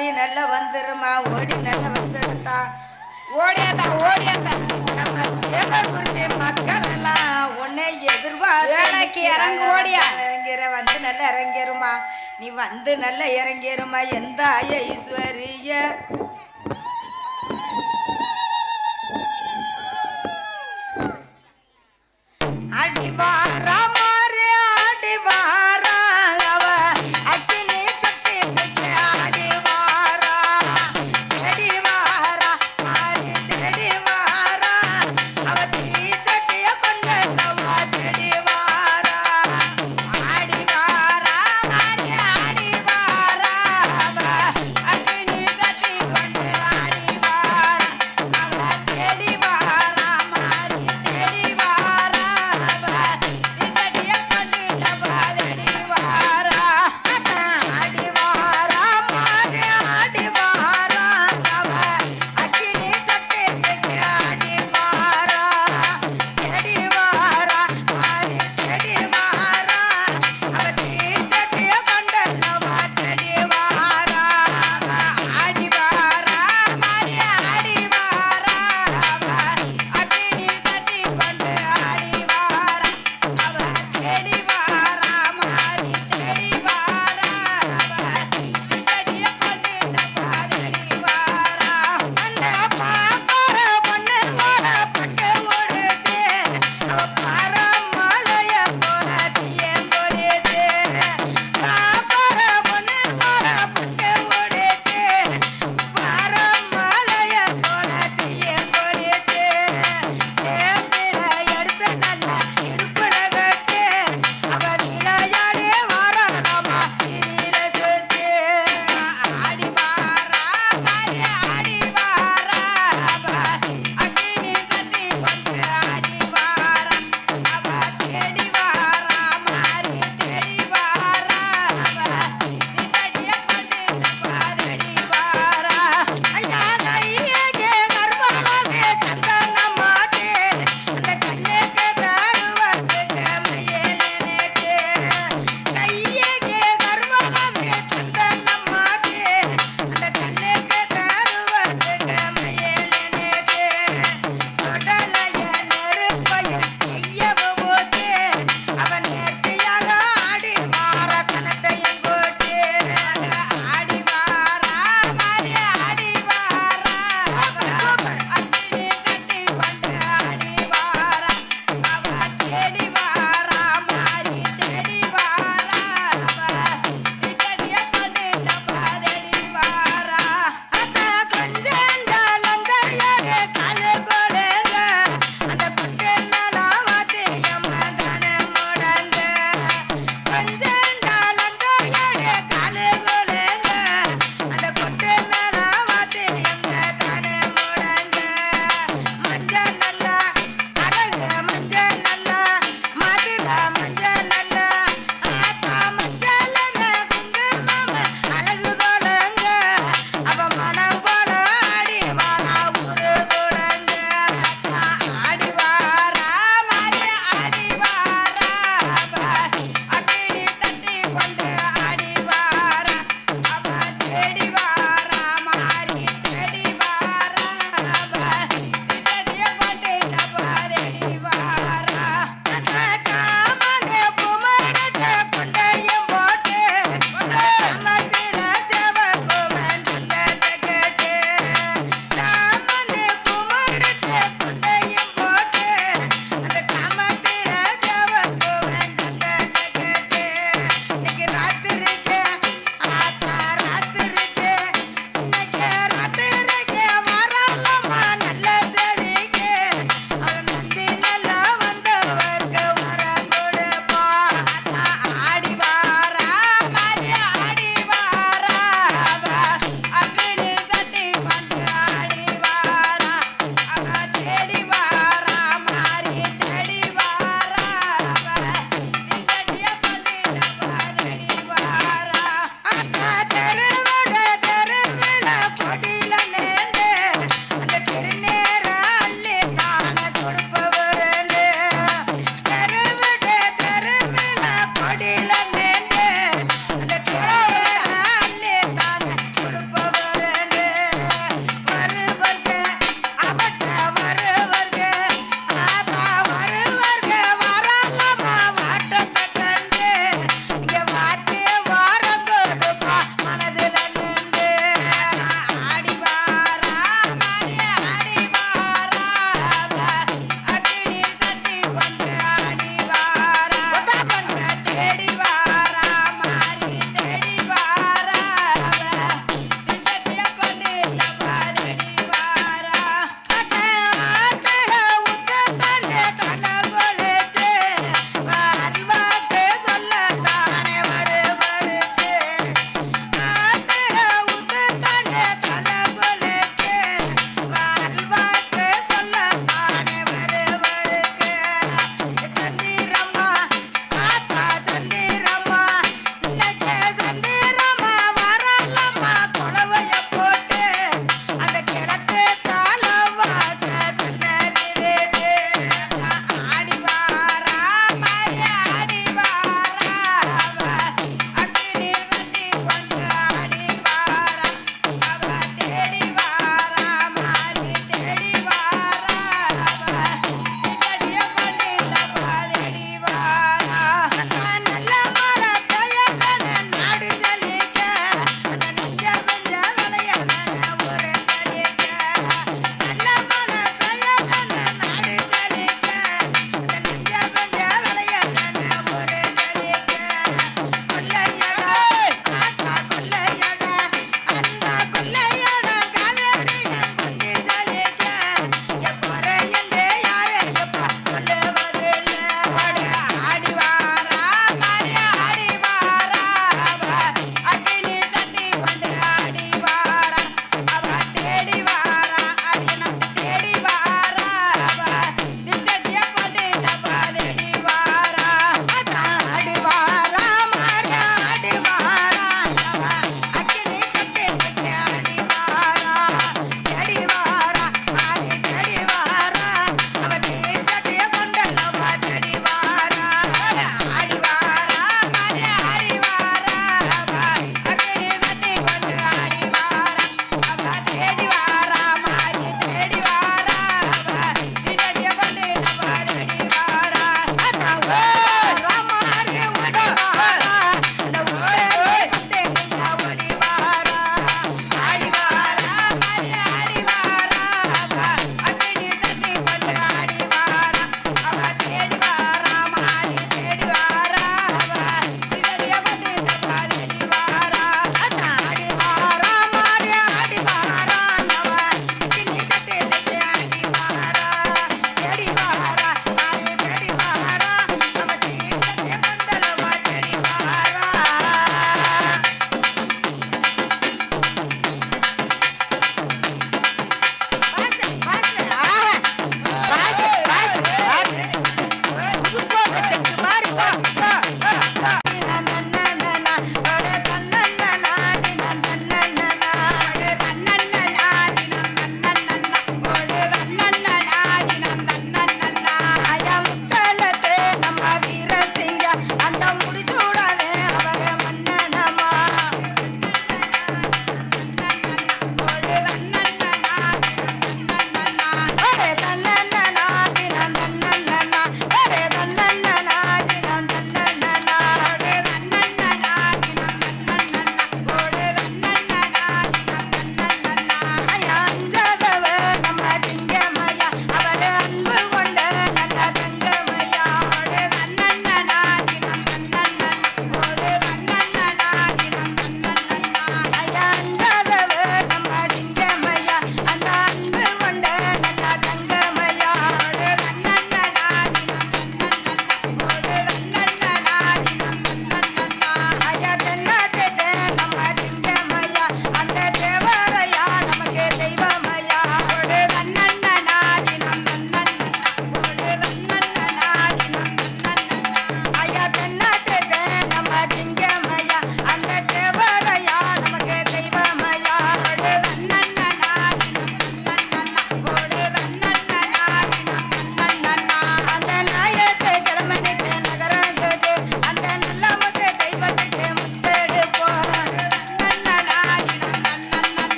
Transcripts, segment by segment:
ஓடி நல்ல வந்துருமா ஓடி நல்ல வந்துருத்தா ஓடியாத்தா ஓடியாத்தா நம்ம தேவை குறிச்சி மக்கள் எல்லாம் உன்னை எதிர்பார்த்து இறங்கு ஓடியா இறங்கிற வந்து நல்ல இறங்கிருமா நீ வந்து நல்ல இறங்கிருமா எந்த ஐஸ்வரிய அடிவாரா மாறு அடிவாரா அவ அக்கினி சக்தி பெற்று அடிவாரா தேடிவாரா ஆடி தேடிவாரா அவ தீ சட்டிய கொண்டு தேடிவாரா ஆடிவாரா மாறி ஆடிவாரா அவ அக்கினி சட்டி கொண்டு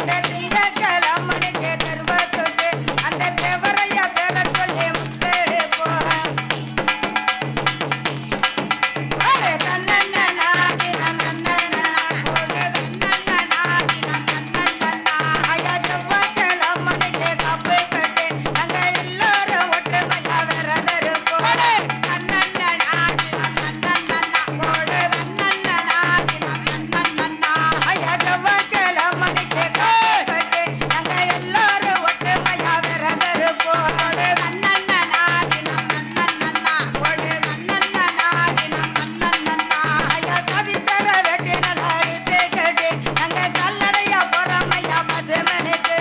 அந்த திங்கக்கிழமனுக்கு தருவ சொத்து அந்த தேவரையா பேர சொல்லி முத்தெடுப்போம் தன்னண்ணா தினம் தன்னண்ணா ஐயா செவ்வாய்க்கிழமனுக்கு கப்பு கட்டு நாங்க எல்லாரும் ஒற்றுமையா விரதம் இருப்போம் ஐயா செவ்வாய்க்கிழமனுக்கு கப்பு கட்டு நாங்க எல்லாரும் ஒற்றுமையா விரதம் இருப்போம் ஐயா கவிசர வெட்டி நல்லா அடித்து கட்டி நாங்க கல்லடையா போறாமையா பசுமனுக்கு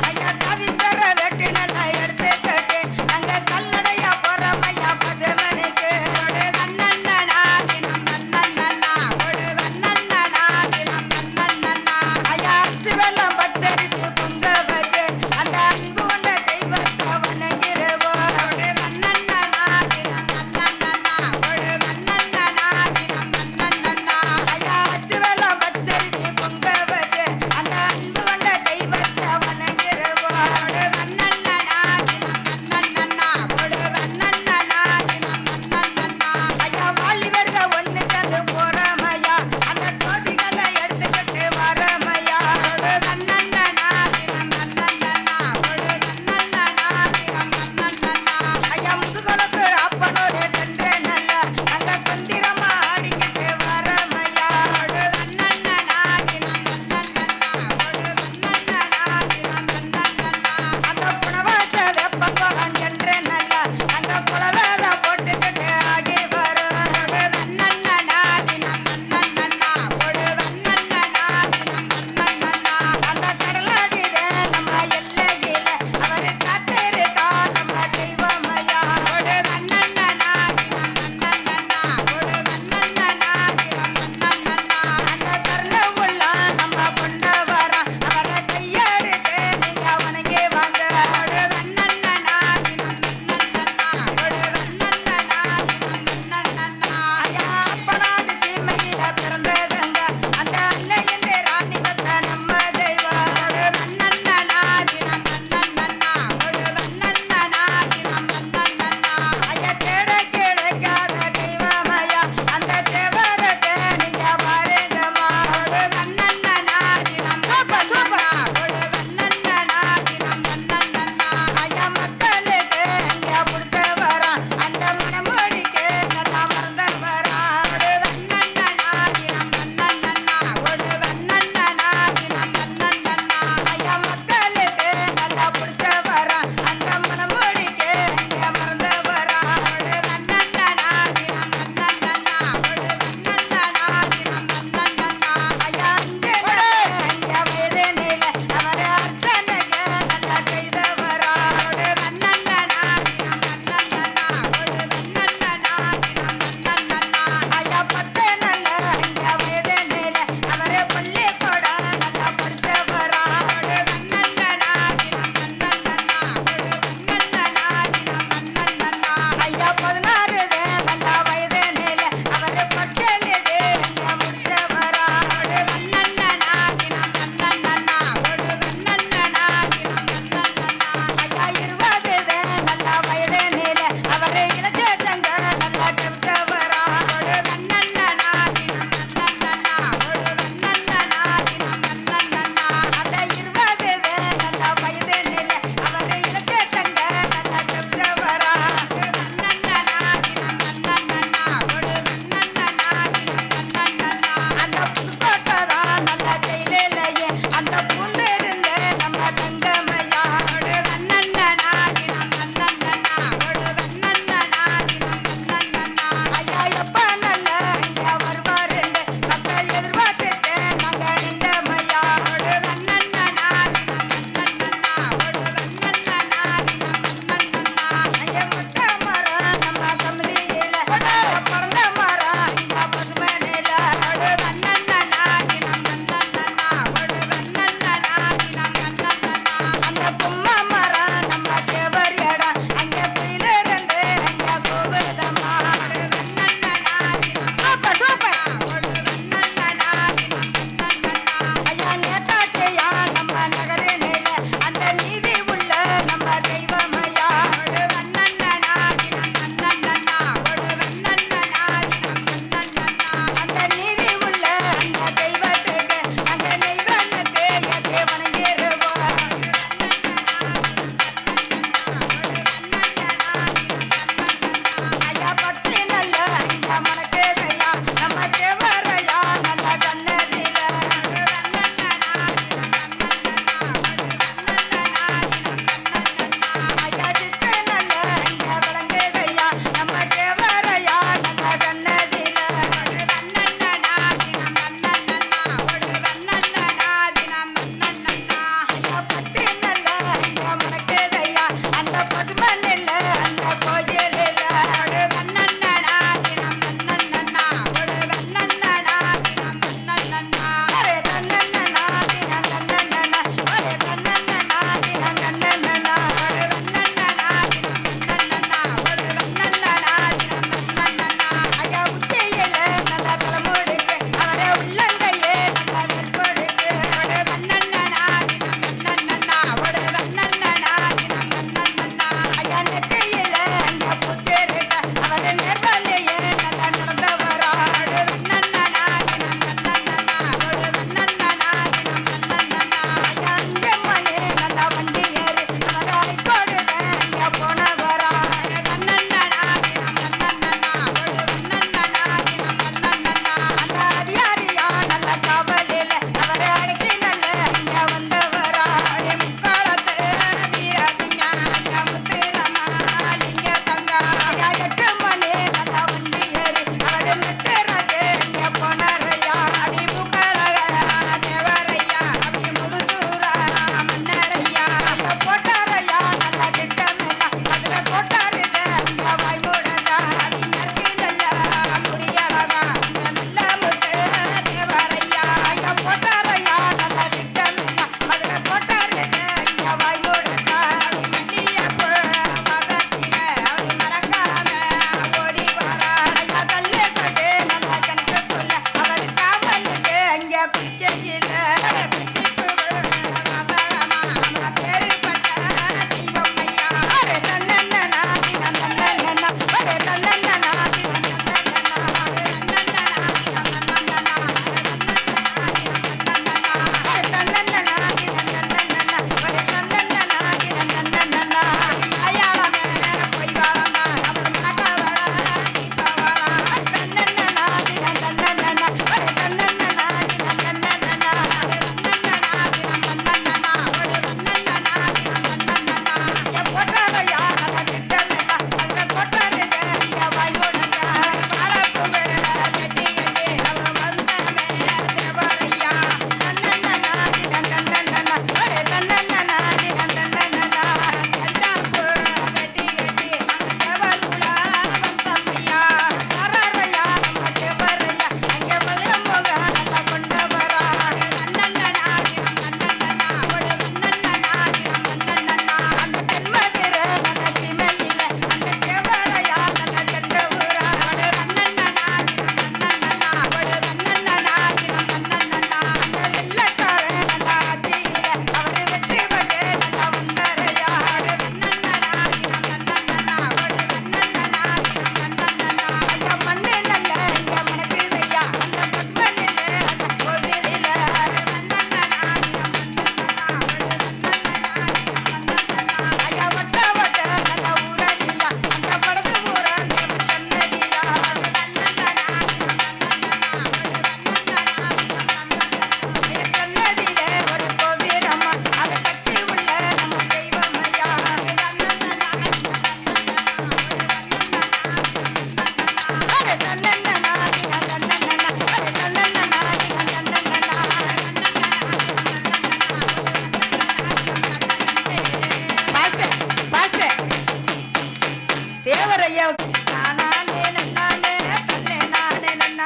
ஐயா கவிசர வெட்டி நல்லா எடுத்து கட்டி நாங்க கல்லடையா போறாமையா பசுமனுக்கு ஐயா அச்சு வெள்ளம் பச்சரிசி பொங்க வச்சு அந்த அன்பு கொண்ட தெய்வத்தை வணங்கிடுவோம் ஐயா அச்சு வெள்ளம் பச்சரிசி பொங்க வச்சு அந்த அன்பு கொண்ட தெய்வத்தை வணங்கிடுவோம் ஐயா வாலிபர்க ஒண்ணு சேர்ந்து போறமையா அந்த ஜோதிகளை எடுத்துக்கிட்டு வரமையா ஐயா முதுகுளத்து அப்பனோரு சென்ற நல்ல அங்க கொந்திரமா ஆடிக்கிட்டு வரமையா அந்த புனவாச்ச வெப்பக்குளம் சென்ற நல்ல அங்க குலவேத போட்டுக்கிட்டு ஆடி வரும் அந்த கடலாடிதே நம்ம எல்லையில அவரு காத்திருக்கா நம்ம தெய்வமையா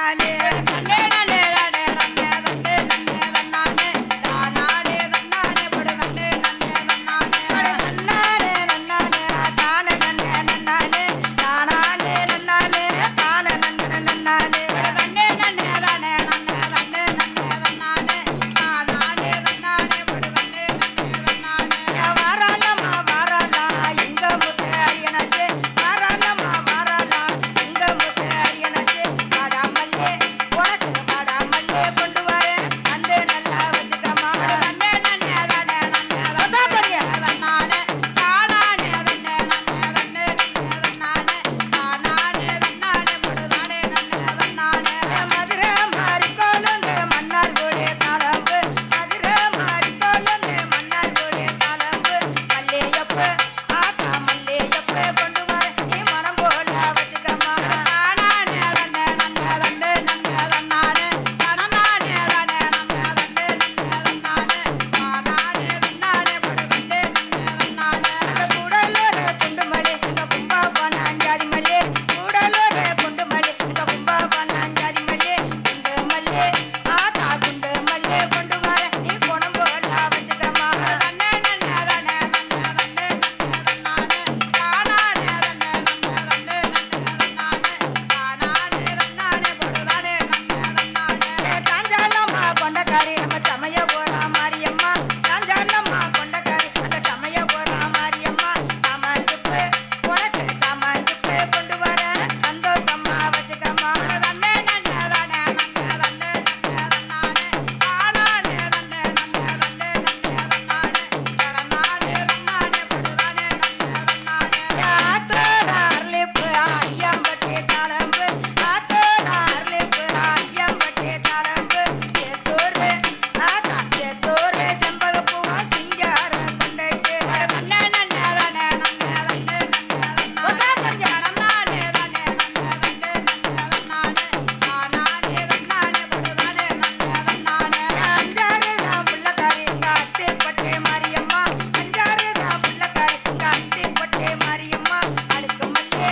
நன்னானே தன்னே நன்னே தானே நன்னே தன்னே நன்னே தன்னானே தானானே தன்னானே படு தன்னே நன்னே தன்னானே நன்னானே நன்னானே தானே நன்னே நன்னானே தானானே நன்னானே தானே நன்னே நன்னானே தன்னே நன்னே தானே நன்னே தன்னே நன்னே தன்னானே தானானே தன்னானே படு தன்னே நன்னே தன்னானே வாராளம்மா வாராளா எங்க முத்து அரியனாச்சே வாராளம்மா வாராளா எங்க முத்து அரியனாச்சே வாடாமல்லே உனக்கு வாடாமல்லே கொண்டு வரேன் அந்த நல்லா வச்சுக்கம்மா தன்னே நன்னே தானே நன்னே அதான் பாருங்க. தன்னானே தானானே தன்னே நன்னே தன்னே நன்னே தன்னானே தானானே தன்னானே படு தானே நன்னே தன்னானே மதுரை மாறிக்கோளுங்க மன்னார் கோடே தாளம்பு மதுரை மாறிக்கோளுங்க மன்னார் கோடே தாளம்பு மல்லேயப்பு ஆத்தா மல்லேயப்பு கொண்டு வரேன் நீ மனம் போல வச்சுக்கம்மா தானானே தன்னே நன்னே தன்னே நன்னே தன்னானே தானானே தானே நன்னே தன்னே நன்னே தன்னானே தானானே தன்னானே படு தன்னே நன்னே தன்னானே அந்த கூடலூர் குண்டுமல்லி இந்த கும்பாபன அஞ்சாதி மல்லி கூடலூர் குண்டுமல்லி இந்த கும்பாபன அஞ்சாதி மல்லி குண்டு மல்லி ஆத்தா குண்டு மல்லி கொண்டு வரேன் நீ குணம் போல வச்சுக்கம்மா தன்னே நன்னே தானே நன்னே தன்னே நன்னே தன்னானே தானானே தன்னே நன்னே தன்னே நன்னே தன்னானே தானானே தன்னானே படு தானே நன்னே தன்னானே காஞ்சாலம்மா கொண்டக்காரி நம்ம சமய போறா மாரியம்மா காஞ்சாலம்மா கொண்டக்காரி அந்த சமய போறா மாரியம்மா சாமான்டுப்பு உனக்கு சாமான்டுப்பு கொண்டு வரேன் சந்தோஷமா வச்சுக்கம்மா தன்னே நன்னே தானே நன்னே தன்னே நன்னே தன்னானே தானானே தன்னே நன்னே தன்னே நன்னே தன்னானே தானானே தன்னானே படு தானே நன்னே தன்னானே ஆத்தோட அரளிப்பு ஐயம்பட்டி தாளம்பு ஆத்தோட அரளிப்பு ஐயம்பட்டி தாளம்பு சேத்தூர் ஆத்தா சேத்தூர் செம்பகப்பூவா சிங்கார கொண்டைக்கு தன்னே நன்னே தானே நன்னே தன்னே நன்னே தன்னானே தானானே தானே நன்னே தன்னே நன்னே தன்னானே தானானே தன்னானே படு தானே நன்னே தன்னானே அஞ்சாறு தான் புள்ளக்காரி இங்க அத்திப்பட்டே மாரியம்மா அஞ்சாறு தான் புள்ளக்காரி இங்க அத்திப்பட்டே மாரியம்மா அடுக்கு மல்லே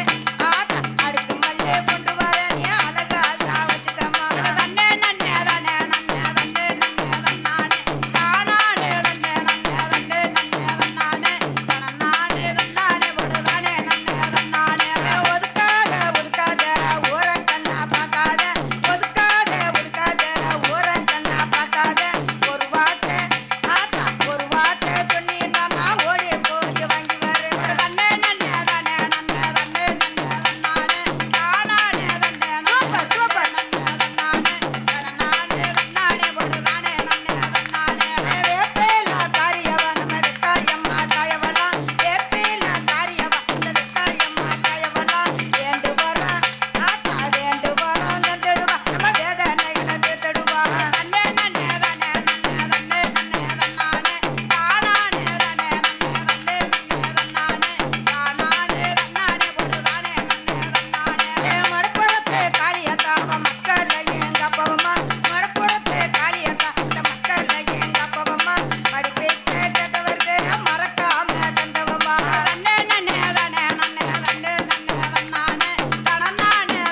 ஆத்தா அடுக்கு மல்லே கொண்டு வரேன் நீ அழகாக வச்சுக்கம்மா தன்னே நன்னே தானே நன்னே தன்னே நன்னே தன்னானே தானானே தன்னே நன்னே தன்னே நன்னே தன்னானே தானானே தன்னானே படு தானே நன்னே தன்னானே ஒதுக்காத ஒதுக்காத ஊர கண்ணா பார்க்காத ஒதுக்காத ஒதுக்காத ஊர கண்ணா பார்க்காத ஒரு வார்த்தை ஆத்தா ஒரு வார்த்தை சொன்னீன்னா நான் ஓடி போய் வாங்கி வரேன் தன்னே நன்னே தானே நன்னே தன்னே நன்னே தன்னானே தானானே தன்னே நன்னே சூப்பர் சூப்பர் நன்னே தன்னானே தானானே தன்னானே படு தானே நன்னே தன்னானே வேப்பேல காரியவ நம்ம வெக்காயம்மா தாயவலாம் வேப்பேல காரியவ இந்த வெக்காயம்மா தாயவலாம் வேண்டு வர ஆத்தா வேண்டு வர தந்துடுவா நம்ம வேதனைகளை தீர்த்துடுவா தன்னே நன்னே தானே நன்னே தன்னே நன்னே தன்னானே தானானே தானே நன்னே தன்னே நன்னே தன்னானே தானானே தன்னானே படு தானே நன்னே தன்னானே மடப்புறத்து காளியத்தா அவ மக்கள் எங்க அப்பவம்மா மடப்புறத்து காளியத்தா இந்த மக்கள் எங்க அப்பவம்மா மடி பேச்ச கேட்டவருக்கு மறக்காம தந்தவம்மா தன்னே நன்னே தானே நன்னே தன்னே நன்னே தன்னானே தானானே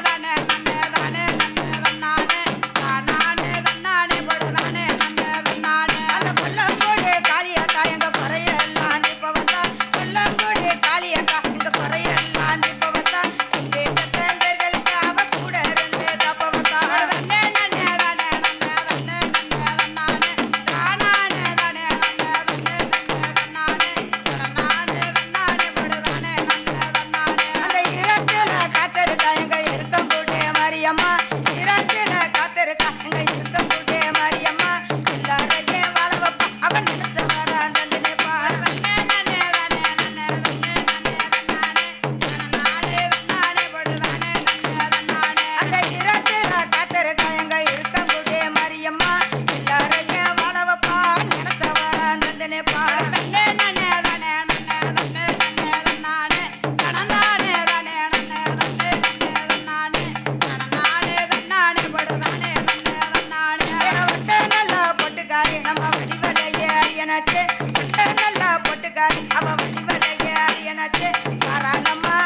தானே நன்னே தானே நன்னே தன்னானே தானானே தன்னானே படு தானே நன்னே தன்னானே அந்த கொல்லங்கோடு காளியத்தா எங்க குறையெல்லாம் தீபவத்தா கொல்லங்கோடு காளியத்தா எங்க குறையெல்லாம் தீபவத்தா வீட்டு தேம்பர்களுக்கு அவ கூட இருந்து காப்பவத்தா தன்னே நன்னே தானே நன்னே தன்னே நன்னே தன்னானே தானானே தானே நன்னே தன்னே நன்னே தன்னானே தானானே தன்னானே படு தானே நன்னே தன்னானே அந்த இரத்துல காத்திருக்கா எங்க இருக்கக்கூடிய மாரியம்மா இரத்துல காத்திருக்கா எங்க இருக்கக்கூடிய மாரியம்மா எல்லாரையும் வாழ வைப்பா அவன் நினைச்ச வர அந்த நினைப்பா தன்னே நன்னே தானே நன்னே தன்னே நன்னே தன்னானே தானானே தன்னானே படு தானே நன்னே தன்னானே அந்த இரத்துல காத்திருக்கா எங்க இருக்கக்கூடிய மாரியம்மா எல்லாரையும் வாழ வைப்பா நினைச்ச வர அந்த நினைப்பா தன்னே நன்னே தானே நன்னே தன்னே நன்னே தன்னானே தானானே தானே நன்னே தன்னே நன்னே தன்னானே தானானே தன்னானே படு தானே நன்னே தன்னானே வட்ட நல்லா பொட்டுக்காரி நம்ம வடிவலையே அரியனாச்சே வட்ட நல்லா பொட்டுக்காரி அவ வடிவலையே அரியனாச்சே வராளம்மா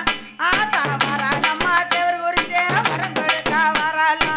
ஆத்தா வராளம்மா தேவர் குறிச்சே வரம் கொடுத்தா வராளா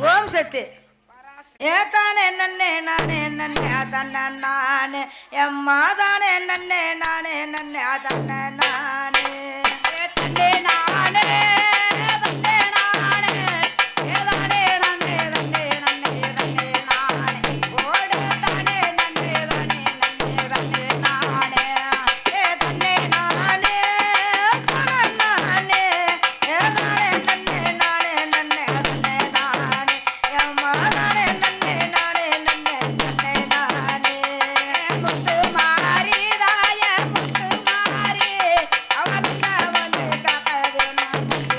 ஓம் சக்தி ஏத்தானே நன்னே நானே நன்னே தன்ன நானே எம்மா தானே நன்னே நானே நன்னே தன்ன நானே தன்னே நானே தன்னே நானே ஏதானே நன்னே தன்னே நன்னே தன்னே நானே ஓடு தானே நன்னே தன்னே நன்னே தன்னே நானே ஏ தன்னே நானே தன்ன நானே ஏதானே நன்னே நானே நன்னே தன்னே நானே எம்மா தானே நன்னே நானே நன்னே தன்னே நானே முத்து மாரி தாய முத்து மாரி அவன் வந்து காக்க வேணும் முத்து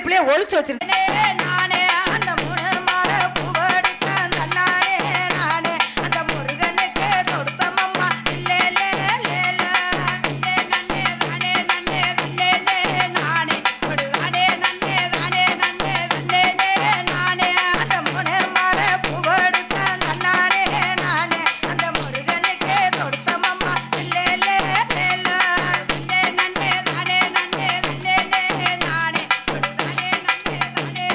அடுப்புலயே ஒளிச்சு வச்சிருக்கேன் நானே அந்த 3 மாலை பூவெடுத்த தன்னானே நானே அந்த முருகனுக்கு தொடுத்தமம்மா இல்லே லே லே லே. நன்னே தானே நன்னே தன்னே நானே படுதானே நன்னே தானே நன்னே தன்னே நானே அந்த 3 மாலை பூவெடுத்த தன்னானே நானே அந்த முருகனுக்கு தொடுத்தமம்மா இல்லே லே லே லே. நன்னே தானே நன்னே தன்னே நானே படுதானே நன்னே தானே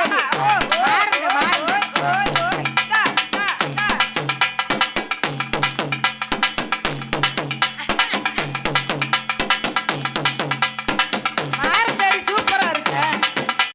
சரி ஓ